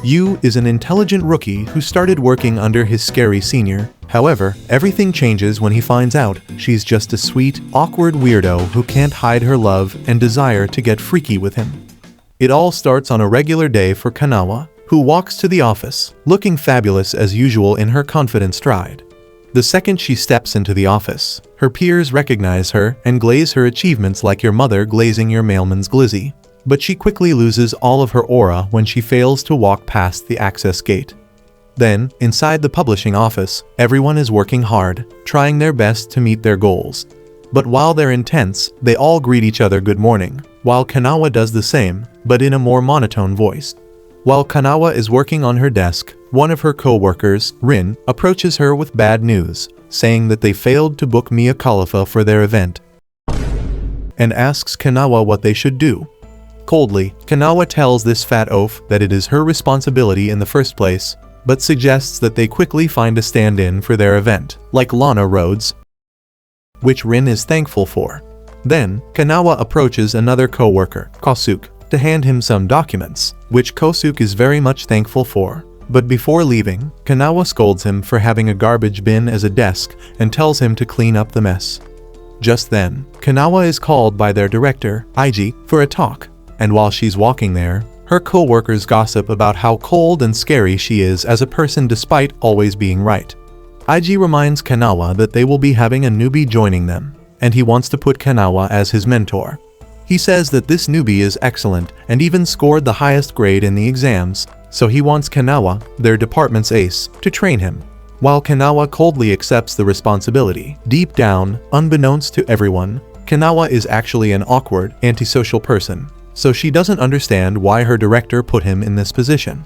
Yu is an intelligent rookie who started working under his scary senior. However, everything changes when he finds out she's just a sweet, awkward weirdo who can't hide her love and desire to get freaky with him. It all starts on a regular day for Kanawa, who walks to the office, looking fabulous as usual in her confident stride. The second she steps into the office, her peers recognize her and glaze her achievements like your mother glazing your mailman's glizzy. But she quickly loses all of her aura when she fails to walk past the access gate. Then, inside the publishing office, everyone is working hard, trying their best to meet their goals. But while they're intense, they all greet each other good morning, while Kanawa does the same, but in a more monotone voice. While Kanawa is working on her desk, one of her co-workers, Rin, approaches her with bad news, saying that they failed to book Mia Khalifa for their event, and asks Kanawa what they should do. Coldly, Kanawa tells this fat oaf that it is her responsibility in the first place, but suggests that they quickly find a stand-in for their event, like Lana Rhodes, which Rin is thankful for. Then, Kanawa approaches another co-worker, Kosuke, to hand him some documents, which Kosuke is very much thankful for. But before leaving, Kanawa scolds him for having a garbage bin as a desk and tells him to clean up the mess. Just then, Kanawa is called by their director, Ig, for a talk, and while she's walking there, her co-workers gossip about how cold and scary she is as a person despite always being right. Ig reminds Kanawa that they will be having a newbie joining them, and he wants to put Kanawa as his mentor. He says that this newbie is excellent and even scored the highest grade in the exams, so he wants Kanawa, their department's ace, to train him. While Kanawa coldly accepts the responsibility, deep down, unbeknownst to everyone, Kanawa is actually an awkward, antisocial person, so she doesn't understand why her director put him in this position.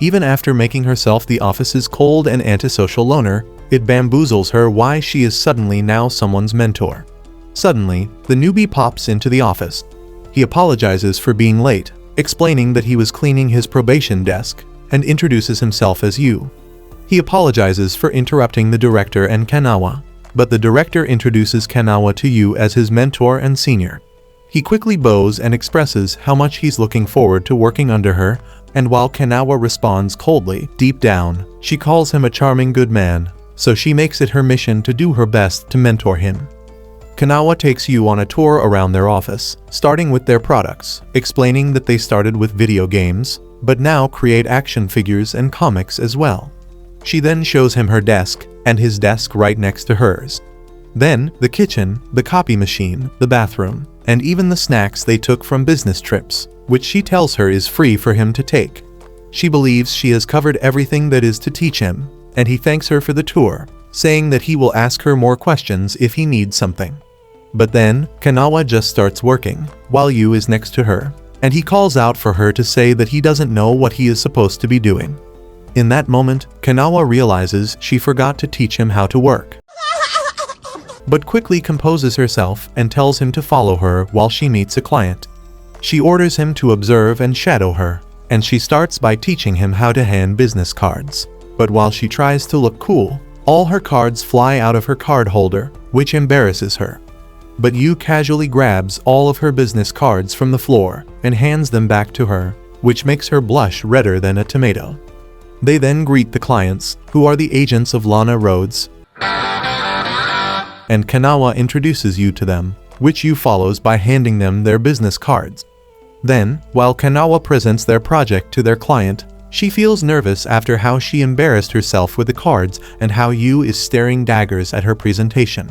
Even after making herself the office's cold and antisocial loner, it bamboozles her why she is suddenly now someone's mentor. Suddenly, the newbie pops into the office. He apologizes for being late, explaining that he was cleaning his probation desk, and introduces himself as Yu. He apologizes for interrupting the director and Kanawa, but the director introduces Kanawa to Yu as his mentor and senior. He quickly bows and expresses how much he's looking forward to working under her, and while Kanawa responds coldly, deep down, she calls him a charming good man, so she makes it her mission to do her best to mentor him. Kanawa takes Yu on a tour around their office, starting with their products, explaining that they started with video games, but now create action figures and comics as well. She then shows him her desk, and his desk right next to hers. Then, the kitchen, the copy machine, the bathroom, and even the snacks they took from business trips, which she tells her is free for him to take. She believes she has covered everything that is to teach him, and he thanks her for the tour, saying that he will ask her more questions if he needs something. But then, Kanawa just starts working, while Yu is next to her, and he calls out for her to say that he doesn't know what he is supposed to be doing. In that moment, Kanawa realizes she forgot to teach him how to work, but quickly composes herself and tells him to follow her while she meets a client. She orders him to observe and shadow her, and she starts by teaching him how to hand business cards. But while she tries to look cool, all her cards fly out of her card holder, which embarrasses her. But Yu casually grabs all of her business cards from the floor and hands them back to her, which makes her blush redder than a tomato. They then greet the clients, who are the agents of Lana Rhodes, and Kanawa introduces Yu to them, which Yu follows by handing them their business cards. Then, while Kanawa presents their project to their client, she feels nervous after how she embarrassed herself with the cards and how Yu is staring daggers at her presentation.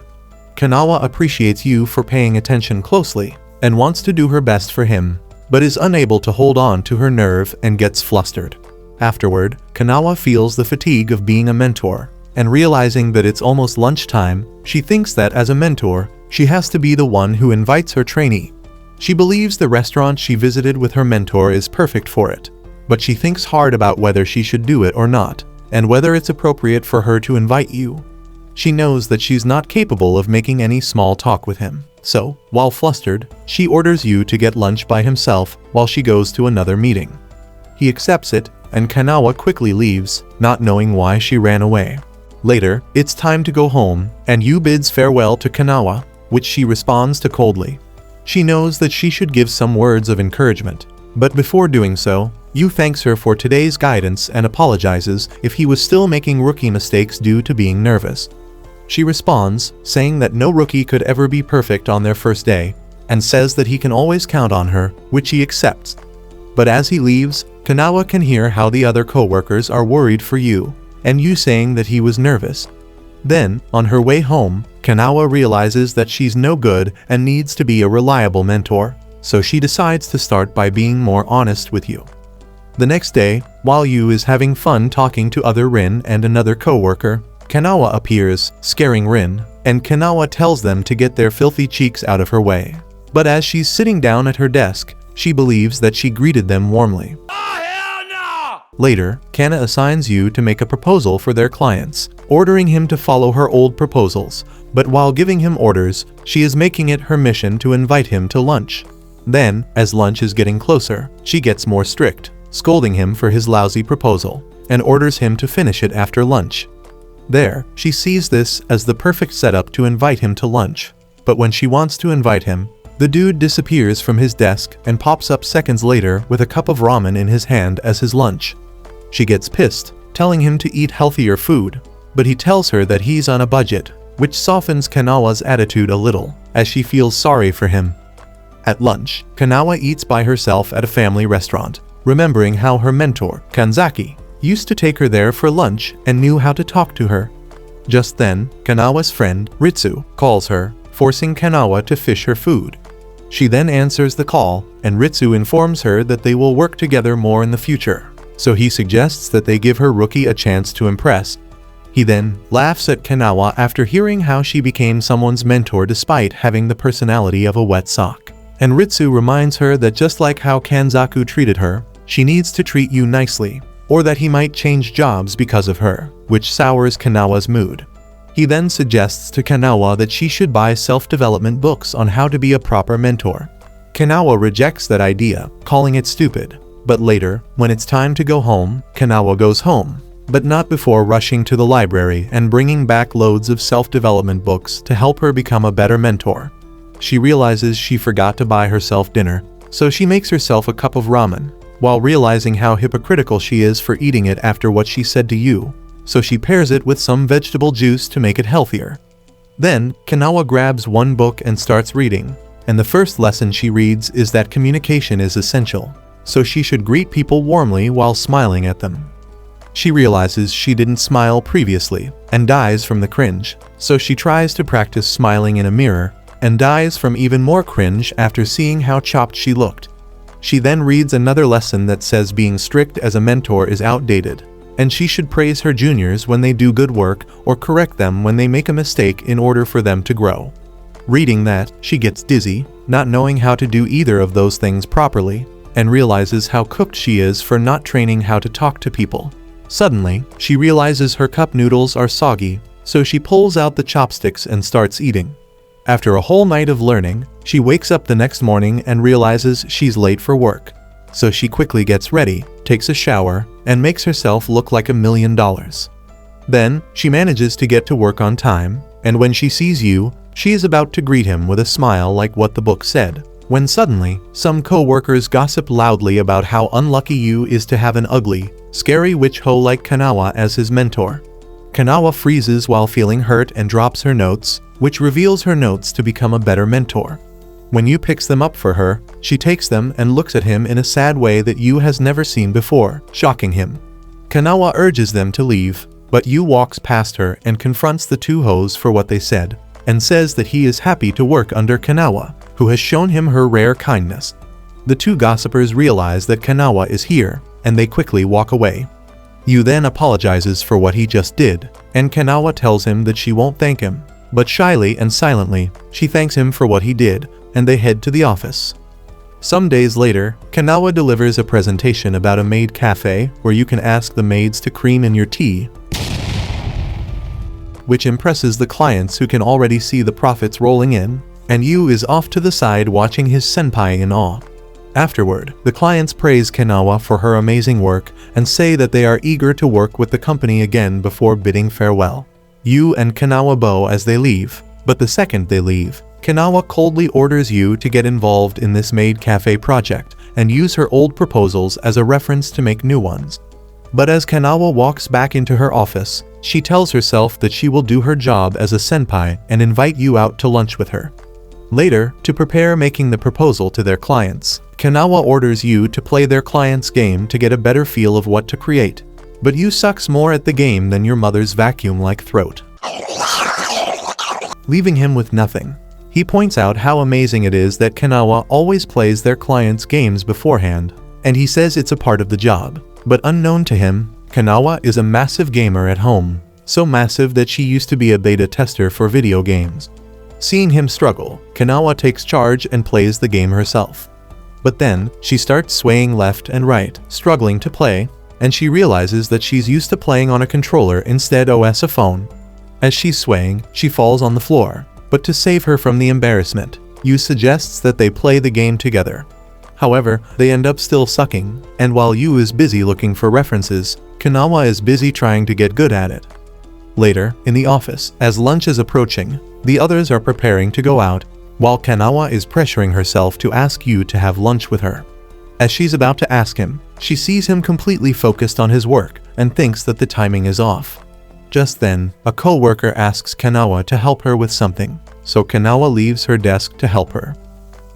Kanawa appreciates Yu for paying attention closely and wants to do her best for him, but is unable to hold on to her nerve and gets flustered. Afterward, Kanawa feels the fatigue of being a mentor, and realizing that it's almost lunchtime, she thinks that as a mentor, she has to be the one who invites her trainee. She believes the restaurant she visited with her mentor is perfect for it, but she thinks hard about whether she should do it or not, and whether it's appropriate for her to invite Yu. She knows that she's not capable of making any small talk with him, so, while flustered, she orders Yu to get lunch by himself while she goes to another meeting. He accepts it, and Kanawa quickly leaves, not knowing why she ran away. Later, it's time to go home, and Yu bids farewell to Kanawa, which she responds to coldly. She knows that she should give some words of encouragement, but before doing so, Yu thanks her for today's guidance and apologizes if he was still making rookie mistakes due to being nervous. She responds, saying that no rookie could ever be perfect on their first day, and says that he can always count on her, which he accepts. But as he leaves, Kanawa can hear how the other co-workers are worried for Yu, and Yu saying that he was nervous. Then, on her way home, Kanawa realizes that she's no good and needs to be a reliable mentor, so she decides to start by being more honest with Yu. The next day, while Yu is having fun talking to other Rin and another co-worker, Kanawa appears, scaring Rin, and Kanawa tells them to get their filthy cheeks out of her way. But as she's sitting down at her desk, she believes that she greeted them warmly. Oh, hell no! Later, Kana assigns Yu to make a proposal for their clients, ordering him to follow her old proposals, but while giving him orders, she is making it her mission to invite him to lunch. Then, as lunch is getting closer, she gets more strict, scolding him for his lousy proposal, and orders him to finish it after lunch. There, she sees this as the perfect setup to invite him to lunch, but when she wants to invite him, the dude disappears from his desk and pops up seconds later with a cup of ramen in his hand as his lunch. She gets pissed, telling him to eat healthier food, but he tells her that he's on a budget, which softens Kanawa's attitude a little, as she feels sorry for him. At lunch, Kanawa eats by herself at a family restaurant, remembering how her mentor, Kanzaki, used to take her there for lunch and knew how to talk to her. Just then, Kanawa's friend, Ritsu, calls her, forcing Kanawa to fish her food. She then answers the call, and Ritsu informs her that they will work together more in the future, so he suggests that they give her rookie a chance to impress. He then laughs at Kanawa after hearing how she became someone's mentor despite having the personality of a wet sock. And Ritsu reminds her that just like how Kanzaku treated her, she needs to treat Yu nicely, or that he might change jobs because of her, which sours Kanawa's mood. He then suggests to Kanawa that she should buy self-development books on how to be a proper mentor. Kanawa rejects that idea, calling it stupid, but later, when it's time to go home, Kanawa goes home, but not before rushing to the library and bringing back loads of self-development books to help her become a better mentor. She realizes she forgot to buy herself dinner, so she makes herself a cup of ramen, while realizing how hypocritical she is for eating it after what she said to Yu, so she pairs it with some vegetable juice to make it healthier. Then, Kanawa grabs one book and starts reading, and the first lesson she reads is that communication is essential, so she should greet people warmly while smiling at them. She realizes she didn't smile previously, and dies from the cringe, so she tries to practice smiling in a mirror, and dies from even more cringe after seeing how chopped she looked. She then reads another lesson that says being strict as a mentor is outdated, and she should praise her juniors when they do good work or correct them when they make a mistake in order for them to grow. Reading that, she gets dizzy, not knowing how to do either of those things properly, and realizes how cooked she is for not training how to talk to people. Suddenly, she realizes her cup noodles are soggy, so she pulls out the chopsticks and starts eating. After a whole night of learning, she wakes up the next morning and realizes she's late for work. So she quickly gets ready, takes a shower, and makes herself look like $1 million. Then, she manages to get to work on time, and when she sees Yu, she is about to greet him with a smile like what the book said, when suddenly, some co-workers gossip loudly about how unlucky Yu is to have an ugly, scary witch hoe like Kanawa as his mentor. Kanawa freezes while feeling hurt and drops her notes, which reveals her notes to become a better mentor. When Yu picks them up for her, she takes them and looks at him in a sad way that Yu has never seen before, shocking him. Kanawa urges them to leave, but Yu walks past her and confronts the two hoes for what they said, and says that he is happy to work under Kanawa, who has shown him her rare kindness. The two gossipers realize that Kanawa is here, and they quickly walk away. Yu then apologizes for what he just did, and Kanawa tells him that she won't thank him, but shyly and silently, she thanks him for what he did, and they head to the office. Some days later, Kanawa delivers a presentation about a maid cafe where you can ask the maids to cream in your tea, which impresses the clients who can already see the profits rolling in, and Yu is off to the side watching his senpai in awe. Afterward, the clients praise Kanawa for her amazing work and say that they are eager to work with the company again before bidding farewell. Yu and Kanawa bow as they leave, but the second they leave, Kanawa coldly orders Yu to get involved in this maid cafe project and use her old proposals as a reference to make new ones. But as Kanawa walks back into her office, she tells herself that she will do her job as a senpai and invite you out to lunch with her. Later, to prepare making the proposal to their clients, Kanawa orders you to play their client's game to get a better feel of what to create. But you sucks more at the game than your mother's vacuum-like throat, leaving him with nothing. He points out how amazing it is that Kanawa always plays their clients' games beforehand, and he says it's a part of the job. But unknown to him, Kanawa is a massive gamer at home, so massive that she used to be a beta tester for video games. Seeing him struggle, Kanawa takes charge and plays the game herself. But then, she starts swaying left and right, struggling to play, and she realizes that she's used to playing on a controller instead of a phone. As she's swaying, she falls on the floor, but to save her from the embarrassment, Yu suggests that they play the game together. However, they end up still sucking, and while Yu is busy looking for references, Kanawa is busy trying to get good at it. Later, in the office, as lunch is approaching, the others are preparing to go out, while Kanawa is pressuring herself to ask Yu to have lunch with her. As she's about to ask him, she sees him completely focused on his work and thinks that the timing is off. Just then, a co-worker asks Kanawa to help her with something, so Kanawa leaves her desk to help her.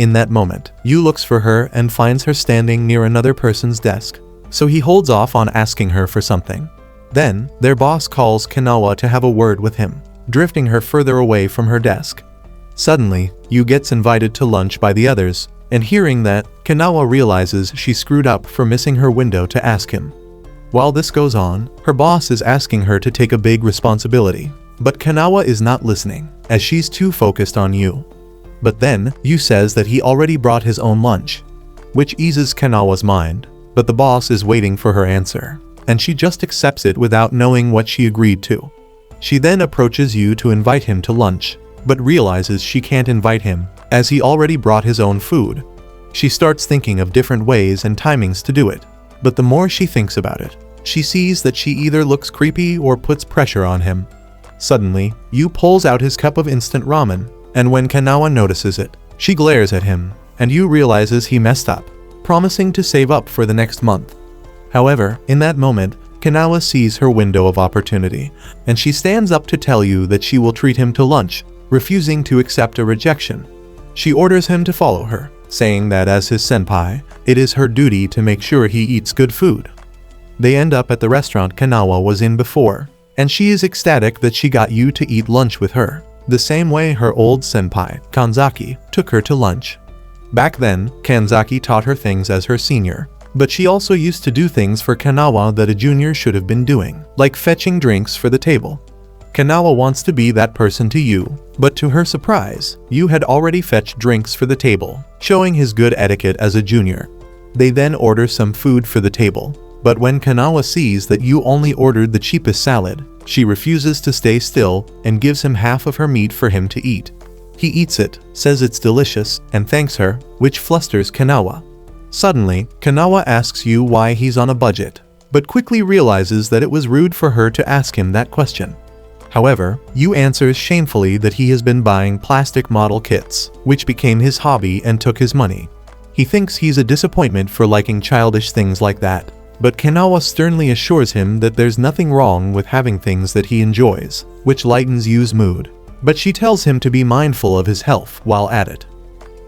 In that moment, Yu looks for her and finds her standing near another person's desk, so he holds off on asking her for something. Then, their boss calls Kanawa to have a word with him, drifting her further away from her desk. Suddenly, Yu gets invited to lunch by the others, and hearing that, Kanawa realizes she screwed up for missing her window to ask him. While this goes on, her boss is asking her to take a big responsibility, but Kanawa is not listening, as she's too focused on Yu. But then, Yu says that he already brought his own lunch, which eases Kanawa's mind, but the boss is waiting for her answer, and she just accepts it without knowing what she agreed to. She then approaches Yu to invite him to lunch, but realizes she can't invite him, as he already brought his own food. She starts thinking of different ways and timings to do it, but the more she thinks about it, she sees that she either looks creepy or puts pressure on him. Suddenly, Yu pulls out his cup of instant ramen, and when Kanawa notices it, she glares at him, and Yu realizes he messed up, promising to save up for the next month. However, in that moment, Kanawa sees her window of opportunity, and she stands up to tell Yu that she will treat him to lunch, refusing to accept a rejection. She orders him to follow her, saying that as his senpai, it is her duty to make sure he eats good food. They end up at the restaurant Kanawa was in before, and she is ecstatic that she got Yu to eat lunch with her, the same way her old senpai, Kanzaki, took her to lunch. Back then, Kanzaki taught her things as her senior, but she also used to do things for Kanawa that a junior should have been doing, like fetching drinks for the table. Kanawa wants to be that person to Yu, but to her surprise, Yu had already fetched drinks for the table, showing his good etiquette as a junior. They then order some food for the table, but when Kanawa sees that Yu only ordered the cheapest salad, she refuses to stay still and gives him half of her meat for him to eat. He eats it, says it's delicious, and thanks her, which flusters Kanawa. Suddenly, Kanawa asks Yu why he's on a budget, but quickly realizes that it was rude for her to ask him that question. However, Yu answers shamefully that he has been buying plastic model kits, which became his hobby and took his money. He thinks he's a disappointment for liking childish things like that, but Kanawa sternly assures him that there's nothing wrong with having things that he enjoys, which lightens Yu's mood. But she tells him to be mindful of his health while at it.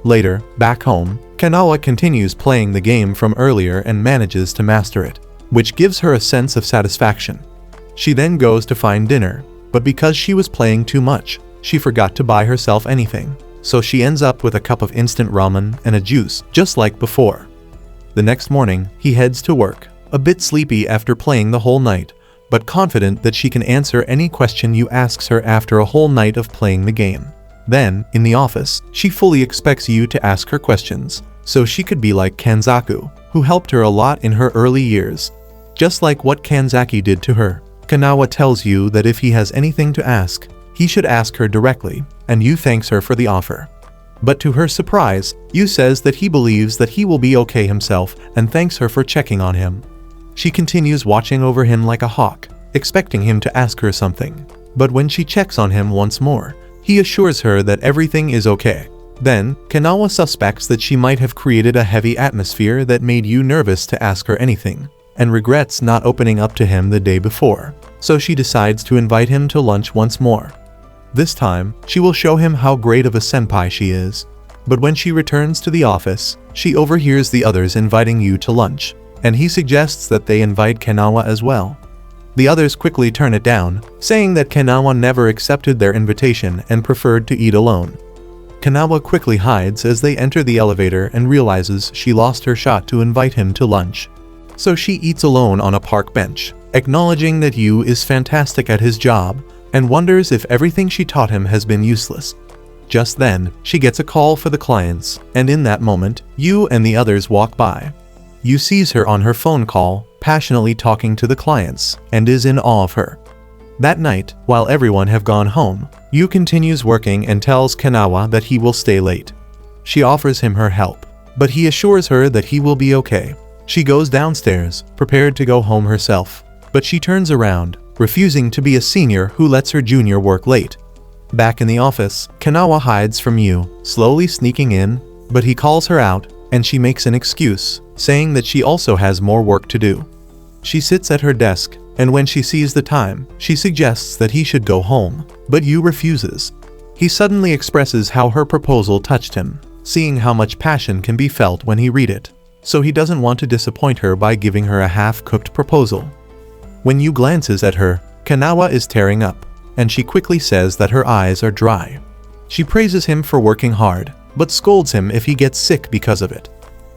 Later, back home, Kanawa continues playing the game from earlier and manages to master it, which gives her a sense of satisfaction. She then goes to find dinner, but because she was playing too much, she forgot to buy herself anything, so she ends up with a cup of instant ramen and a juice, just like before. The next morning, he heads to work, a bit sleepy after playing the whole night, but confident that she can answer any question Yu asks her after a whole night of playing the game. Then, in the office, she fully expects Yu to ask her questions, so she could be like Kanzaku, who helped her a lot in her early years. Just like what Kanzaki did to her, Kanawa tells Yu that if he has anything to ask, he should ask her directly, and Yu thanks her for the offer. But to her surprise, Yu says that he believes that he will be okay himself and thanks her for checking on him. She continues watching over him like a hawk, expecting him to ask her something. But when she checks on him once more, he assures her that everything is okay. Then, Kanawa suspects that she might have created a heavy atmosphere that made you nervous to ask her anything, and regrets not opening up to him the day before, so she decides to invite him to lunch once more. This time, she will show him how great of a senpai she is. But when she returns to the office, she overhears the others inviting you to lunch, and he suggests that they invite Kanawa as well. The others quickly turn it down, saying that Kanawa never accepted their invitation and preferred to eat alone. Kanawa quickly hides as they enter the elevator and realizes she lost her shot to invite him to lunch. So she eats alone on a park bench, acknowledging that Yu is fantastic at his job and wonders if everything she taught him has been useless. Just then, she gets a call for the clients, and in that moment, Yu and the others walk by. Yu sees her on her phone call, passionately talking to the clients, and is in awe of her. That night, while everyone have gone home, Yu continues working and tells Kanawa that he will stay late. She offers him her help, but he assures her that he will be okay. She goes downstairs, prepared to go home herself, but she turns around, refusing to be a senior who lets her junior work late. Back in the office, Kanawa hides from Yu, slowly sneaking in, but he calls her out, and she makes an excuse, saying that she also has more work to do. She sits at her desk, and when she sees the time, she suggests that he should go home, but Yu refuses. He suddenly expresses how her proposal touched him, seeing how much passion can be felt when he read it, so he doesn't want to disappoint her by giving her a half-cooked proposal. When Yu glances at her, Kanawa is tearing up, and she quickly says that her eyes are dry. She praises him for working hard, but scolds him if he gets sick because of it.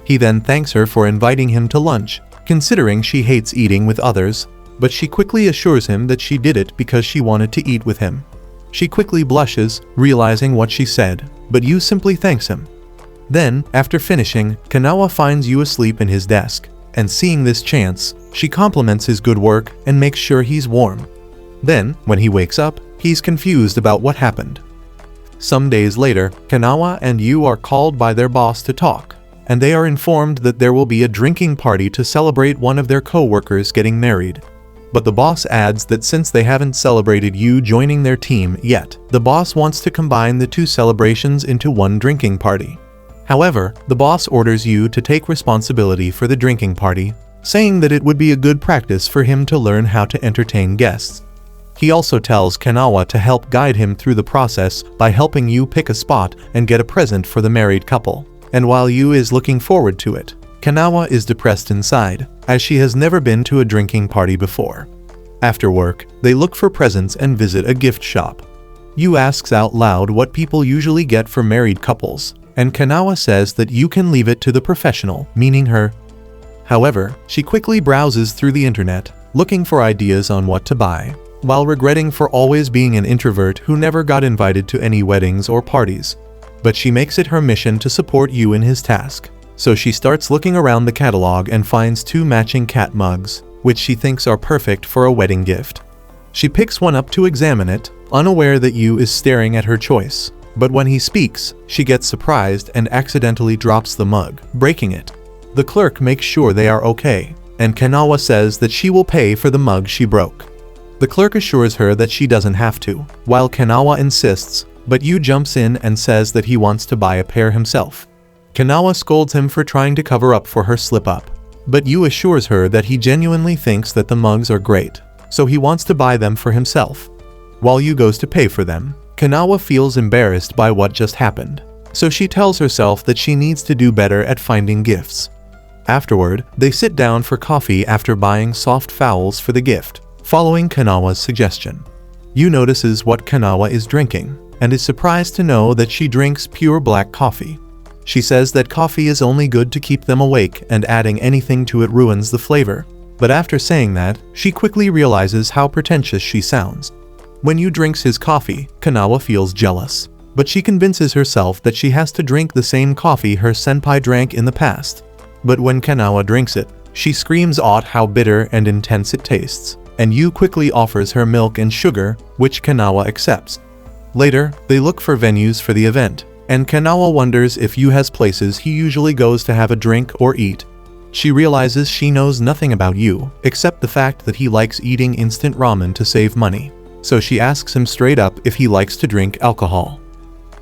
He then thanks her for inviting him to lunch, considering she hates eating with others, but she quickly assures him that she did it because she wanted to eat with him. She quickly blushes, realizing what she said, but Yu simply thanks him. Then, after finishing, Kanawa finds Yu asleep in his desk, and seeing this chance, she compliments his good work and makes sure he's warm. Then, when he wakes up, he's confused about what happened. Some days later, Kanawa and Yu are called by their boss to talk, and they are informed that there will be a drinking party to celebrate one of their co-workers getting married. But the boss adds that since they haven't celebrated Yu joining their team yet, the boss wants to combine the two celebrations into one drinking party. However, the boss orders Yu to take responsibility for the drinking party, saying that it would be a good practice for him to learn how to entertain guests. He also tells Kanawa to help guide him through the process by helping Yu pick a spot and get a present for the married couple. And while Yu is looking forward to it, Kanawa is depressed inside, as she has never been to a drinking party before. After work, they look for presents and visit a gift shop. Yu asks out loud what people usually get for married couples, and Kanawa says that you can leave it to the professional, meaning her. However, she quickly browses through the internet, looking for ideas on what to buy, while regretting for always being an introvert who never got invited to any weddings or parties. But she makes it her mission to support Yu in his task, so she starts looking around the catalog and finds 2 matching cat mugs, which she thinks are perfect for a wedding gift. She picks one up to examine it, unaware that Yu is staring at her choice, but when he speaks, she gets surprised and accidentally drops the mug, breaking it. The clerk makes sure they are okay, and Kanawa says that she will pay for the mug she broke. The clerk assures her that she doesn't have to, while Kanawa insists, but Yu jumps in and says that he wants to buy a pair himself. Kanawa scolds him for trying to cover up for her slip-up, but Yu assures her that he genuinely thinks that the mugs are great, so he wants to buy them for himself. While Yu goes to pay for them, Kanawa feels embarrassed by what just happened, so she tells herself that she needs to do better at finding gifts. Afterward, they sit down for coffee after buying soft fowls for the gift, following Kanawa's suggestion. Yu notices what Kanawa is drinking, and is surprised to know that she drinks pure black coffee. She says that coffee is only good to keep them awake and adding anything to it ruins the flavor. But after saying that, she quickly realizes how pretentious she sounds. When Yu drinks his coffee, Kanawa feels jealous, but she convinces herself that she has to drink the same coffee her senpai drank in the past. But when Kanawa drinks it, she screams out how bitter and intense it tastes, and Yu quickly offers her milk and sugar, which Kanawa accepts. Later, they look for venues for the event, and Kanawa wonders if Yu has places he usually goes to have a drink or eat. She realizes she knows nothing about Yu, except the fact that he likes eating instant ramen to save money, so she asks him straight up if he likes to drink alcohol.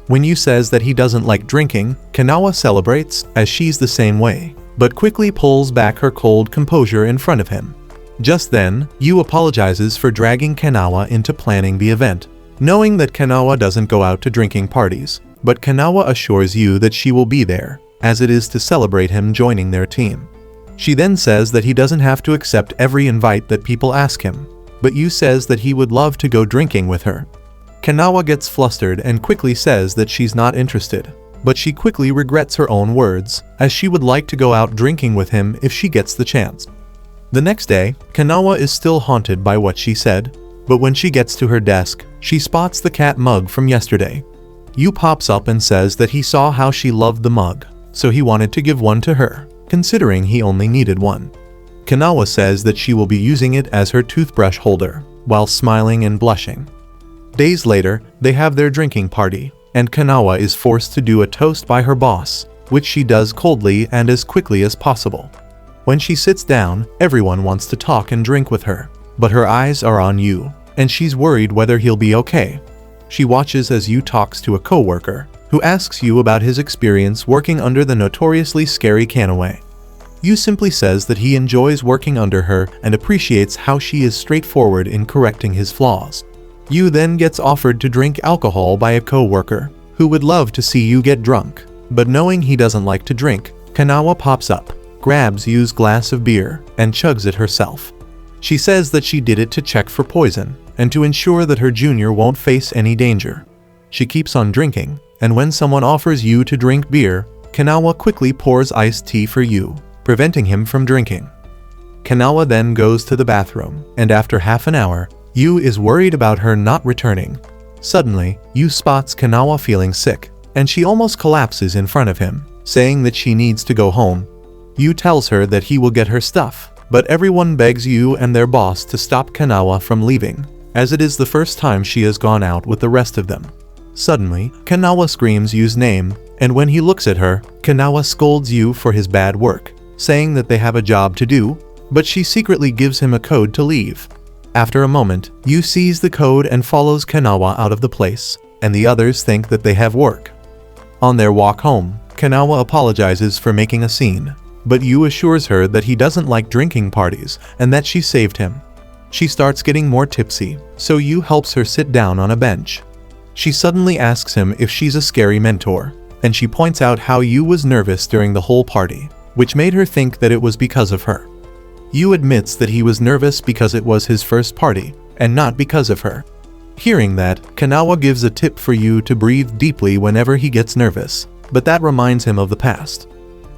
When Yu says that he doesn't like drinking, Kanawa celebrates, as she's the same way, but quickly pulls back her cold composure in front of him. Just then, Yu apologizes for dragging Kanawa into planning the event, knowing that Kanawa doesn't go out to drinking parties, but Kanawa assures Yu that she will be there, as it is to celebrate him joining their team. She then says that he doesn't have to accept every invite that people ask him, but Yu says that he would love to go drinking with her. Kanawa gets flustered and quickly says that she's not interested, but she quickly regrets her own words, as she would like to go out drinking with him if she gets the chance. The next day, Kanawa is still haunted by what she said, but when she gets to her desk, she spots the cat mug from yesterday. Yu pops up and says that he saw how she loved the mug, so he wanted to give one to her, considering he only needed one. Kanawa says that she will be using it as her toothbrush holder, while smiling and blushing. Days later, they have their drinking party, and Kanawa is forced to do a toast by her boss, which she does coldly and as quickly as possible. When she sits down, everyone wants to talk and drink with her, but her eyes are on Yu, and she's worried whether he'll be okay. She watches as Yu talks to a co-worker, who asks Yu about his experience working under the notoriously scary Kanaway. Yu simply says that he enjoys working under her and appreciates how she is straightforward in correcting his flaws. Yu then gets offered to drink alcohol by a co-worker, who would love to see Yu get drunk, but knowing he doesn't like to drink, Kanawa pops up, grabs Yu's glass of beer, and chugs it herself. She says that she did it to check for poison, and to ensure that her junior won't face any danger. She keeps on drinking, and when someone offers Yu to drink beer, Kanawa quickly pours iced tea for Yu, preventing him from drinking. Kanawa then goes to the bathroom, and after half an hour, Yu is worried about her not returning. Suddenly, Yu spots Kanawa feeling sick, and she almost collapses in front of him, saying that she needs to go home. Yu tells her that he will get her stuff, but everyone begs Yu and their boss to stop Kanawa from leaving, as it is the first time she has gone out with the rest of them. Suddenly, Kanawa screams Yu's name, and when he looks at her, Kanawa scolds Yu for his bad work, saying that they have a job to do, but she secretly gives him a code to leave. After a moment, Yu sees the code and follows Kanawa out of the place, and the others think that they have work. On their walk home, Kanawa apologizes for making a scene, but Yu assures her that he doesn't like drinking parties and that she saved him. She starts getting more tipsy, so Yu helps her sit down on a bench. She suddenly asks him if she's a scary mentor, and she points out how Yu was nervous during the whole party, which made her think that it was because of her. Yu admits that he was nervous because it was his first party, and not because of her. Hearing that, Kanawa gives a tip for Yu to breathe deeply whenever he gets nervous, but that reminds him of the past.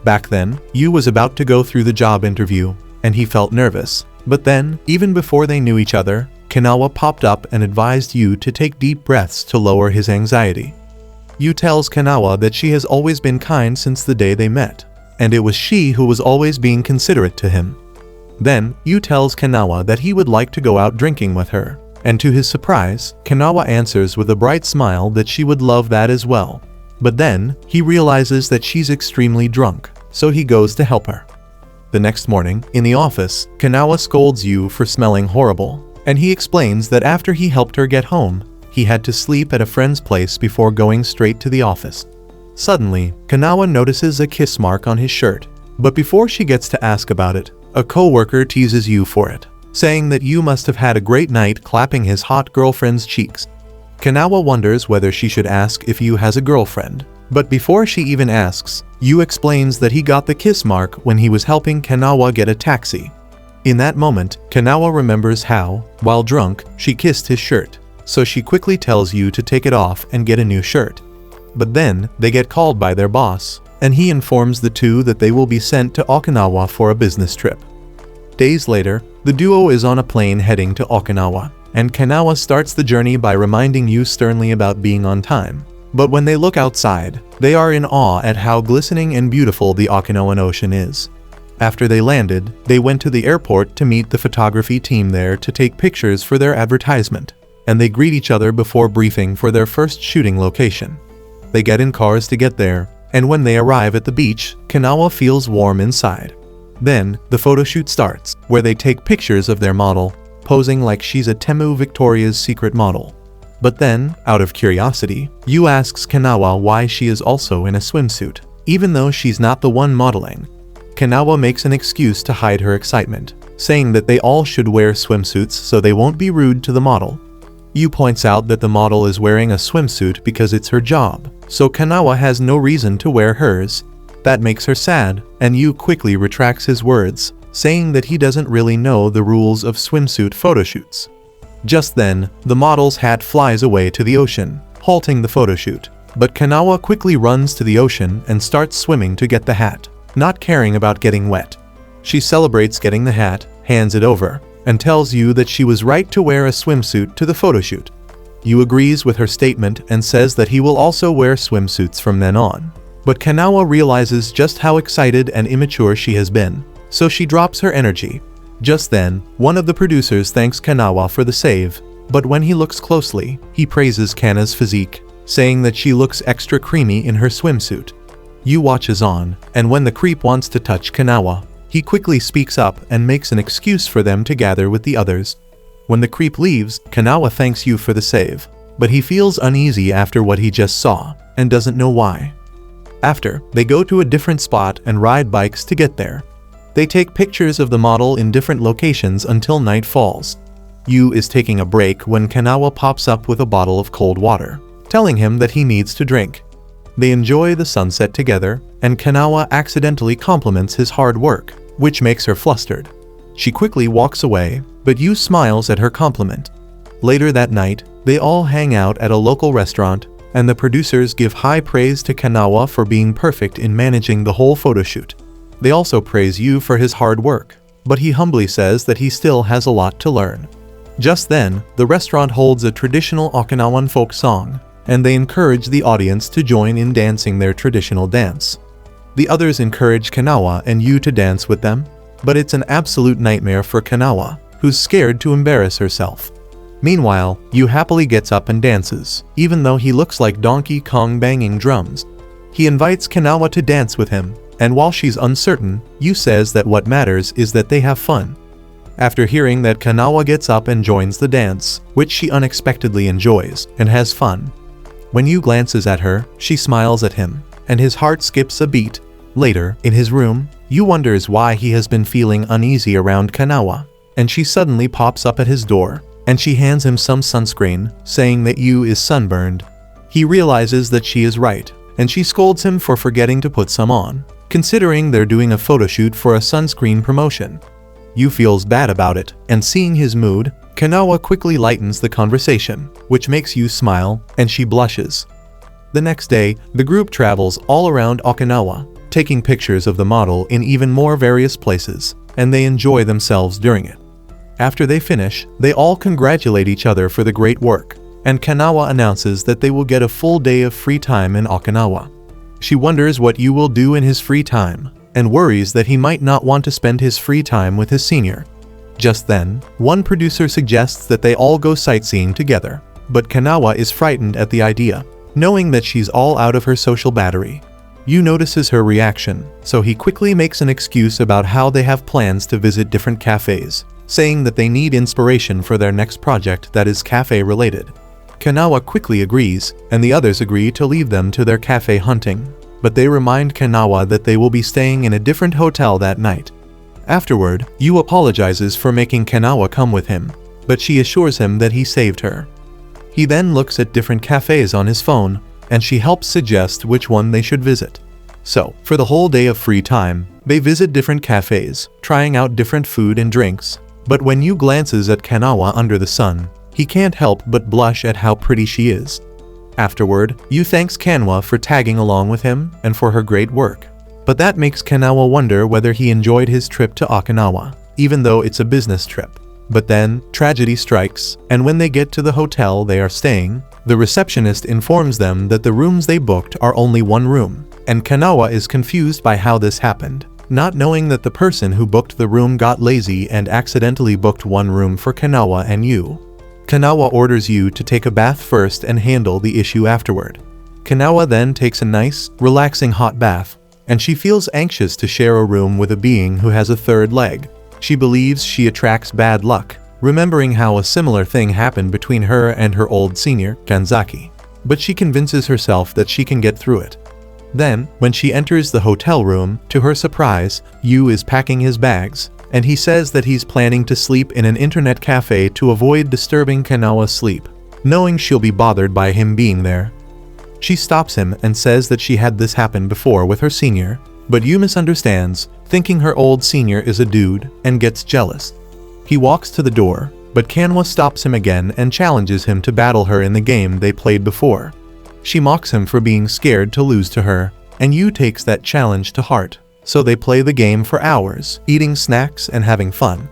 Back then, Yu was about to go through the job interview, and he felt nervous, but then, even before they knew each other, Kanawa popped up and advised Yu to take deep breaths to lower his anxiety. Yu tells Kanawa that she has always been kind since the day they met, and it was she who was always being considerate to him. Then, Yu tells Kanawa that he would like to go out drinking with her, and to his surprise, Kanawa answers with a bright smile that she would love that as well. But then, he realizes that she's extremely drunk, so he goes to help her. The next morning, in the office, Kanawa scolds Yu for smelling horrible, and he explains that after he helped her get home, he had to sleep at a friend's place before going straight to the office. Suddenly, Kanawa notices a kiss mark on his shirt, but before she gets to ask about it, a co-worker teases Yu for it, saying that Yu must have had a great night clapping his hot girlfriend's cheeks. Kanawa wonders whether she should ask if Yu has a girlfriend, but before she even asks, Yu explains that he got the kiss mark when he was helping Kanawa get a taxi. In that moment, Kanawa remembers how, while drunk, she kissed his shirt, so she quickly tells Yu to take it off and get a new shirt. But then, they get called by their boss, and he informs the two that they will be sent to Okinawa for a business trip. Days later, the duo is on a plane heading to Okinawa, and Kanawa starts the journey by reminding Yu sternly about being on time. But when they look outside, they are in awe at how glistening and beautiful the Okinawan ocean is. After they landed, they went to the airport to meet the photography team there to take pictures for their advertisement, and they greet each other before briefing for their first shooting location. They get in cars to get there, and when they arrive at the beach, Kanawa feels warm inside. Then, the photo shoot starts, where they take pictures of their model, posing like she's a Temu Victoria's Secret model. But then, out of curiosity, Yu asks Kanawa why she is also in a swimsuit, even though she's not the one modeling. Kanawa makes an excuse to hide her excitement, saying that they all should wear swimsuits so they won't be rude to the model. Yu points out that the model is wearing a swimsuit because it's her job, so Kanawa has no reason to wear hers. That makes her sad, and Yu quickly retracts his words, saying that he doesn't really know the rules of swimsuit photoshoots. Just then, the model's hat flies away to the ocean, halting the photoshoot. But Kanawa quickly runs to the ocean and starts swimming to get the hat, not caring about getting wet. She celebrates getting the hat, hands it over, and tells Yu that she was right to wear a swimsuit to the photoshoot. Yu agrees with her statement and says that he will also wear swimsuits from then on. But Kanawa realizes just how excited and immature she has been, so she drops her energy. Just then, one of the producers thanks Kanawa for the save, but when he looks closely, he praises Kana's physique, saying that she looks extra creamy in her swimsuit. Yu watches on, and when the creep wants to touch Kanawa, he quickly speaks up and makes an excuse for them to gather with the others. When the creep leaves, Kanawa thanks Yu for the save, but he feels uneasy after what he just saw, and doesn't know why. After, they go to a different spot and ride bikes to get there. They take pictures of the model in different locations until night falls. Yu is taking a break when Kanawa pops up with a bottle of cold water, telling him that he needs to drink. They enjoy the sunset together, and Kanawa accidentally compliments his hard work, which makes her flustered. She quickly walks away, but Yu smiles at her compliment. Later that night, they all hang out at a local restaurant, and the producers give high praise to Kanawa for being perfect in managing the whole photoshoot. They also praise Yu for his hard work, but he humbly says that he still has a lot to learn. Just then, the restaurant holds a traditional Okinawan folk song, and they encourage the audience to join in dancing their traditional dance. The others encourage Kanawa and Yu to dance with them, but it's an absolute nightmare for Kanawa, who's scared to embarrass herself. Meanwhile, Yu happily gets up and dances, even though he looks like Donkey Kong banging drums. He invites Kanawa to dance with him, and while she's uncertain, Yu says that what matters is that they have fun. After hearing that, Kanawa gets up and joins the dance, which she unexpectedly enjoys and has fun. When Yu glances at her, she smiles at him, and his heart skips a beat. Later, in his room, Yu wonders why he has been feeling uneasy around Kanawa, and she suddenly pops up at his door, and she hands him some sunscreen, saying that Yu is sunburned. He realizes that she is right, and she scolds him for forgetting to put some on, considering they're doing a photoshoot for a sunscreen promotion. Yu feels bad about it, and seeing his mood, Kanawa quickly lightens the conversation, which makes Yu smile, and she blushes. The next day, the group travels all around Okinawa, taking pictures of the model in even more various places, and they enjoy themselves during it. After they finish, they all congratulate each other for the great work, and Kanawa announces that they will get a full day of free time in Okinawa. She wonders what Yu will do in his free time, and worries that he might not want to spend his free time with his senior. Just then, one producer suggests that they all go sightseeing together, but Kanawa is frightened at the idea, knowing that she's all out of her social battery. Yu notices her reaction, so he quickly makes an excuse about how they have plans to visit different cafes, saying that they need inspiration for their next project that is cafe-related. Kanawa quickly agrees, and the others agree to leave them to their cafe hunting, but they remind Kanawa that they will be staying in a different hotel that night. Afterward, Yu apologizes for making Kanawa come with him, but she assures him that he saved her. He then looks at different cafes on his phone, and she helps suggest which one they should visit. So, for the whole day of free time, they visit different cafes, trying out different food and drinks. But when Yu glances at Kanawa under the sun, he can't help but blush at how pretty she is. Afterward, Yu thanks Kanawa for tagging along with him and for her great work. But that makes Kanawa wonder whether he enjoyed his trip to Okinawa, even though it's a business trip. But then, tragedy strikes, and when they get to the hotel they are staying, the receptionist informs them that the rooms they booked are only one room, and Kanawa is confused by how this happened, not knowing that the person who booked the room got lazy and accidentally booked one room for Kanawa and Yu. Kanawa orders Yu to take a bath first and handle the issue afterward. Kanawa then takes a nice, relaxing hot bath, and she feels anxious to share a room with a being who has a third leg. She believes she attracts bad luck, remembering how a similar thing happened between her and her old senior, Kanzaki. But she convinces herself that she can get through it. Then, when she enters the hotel room, to her surprise, Yu is packing his bags, and he says that he's planning to sleep in an internet cafe to avoid disturbing Kanawa's sleep, knowing she'll be bothered by him being there. She stops him and says that she had this happen before with her senior, but Yu misunderstands, thinking her old senior is a dude, and gets jealous. He walks to the door, but Kanwa stops him again and challenges him to battle her in the game they played before. She mocks him for being scared to lose to her, and Yu takes that challenge to heart, so they play the game for hours, eating snacks and having fun.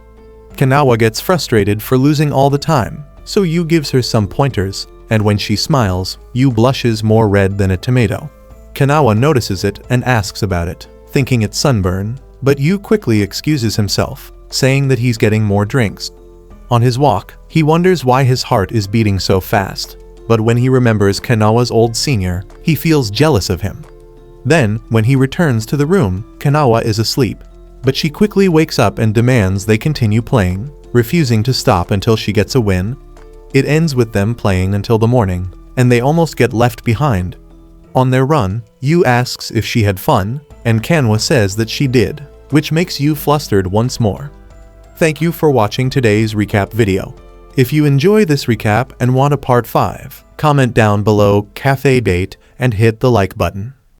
Kanawa gets frustrated for losing all the time, so Yu gives her some pointers, and when she smiles, Yu blushes more red than a tomato. Kanawa notices it and asks about it, thinking it's sunburn, but Yu quickly excuses himself, saying that he's getting more drinks. On his walk, he wonders why his heart is beating so fast, but when he remembers Kanawa's old senior, he feels jealous of him. Then, when he returns to the room, Kanawa is asleep, but she quickly wakes up and demands they continue playing, refusing to stop until she gets a win. It ends with them playing until the morning, and they almost get left behind. On their run, Yu asks if she had fun, and Kanwa says that she did, which makes Yu flustered once more. Thank you for watching today's recap video. If you enjoy this recap and want a part 5, comment down below cafe date and hit the like button.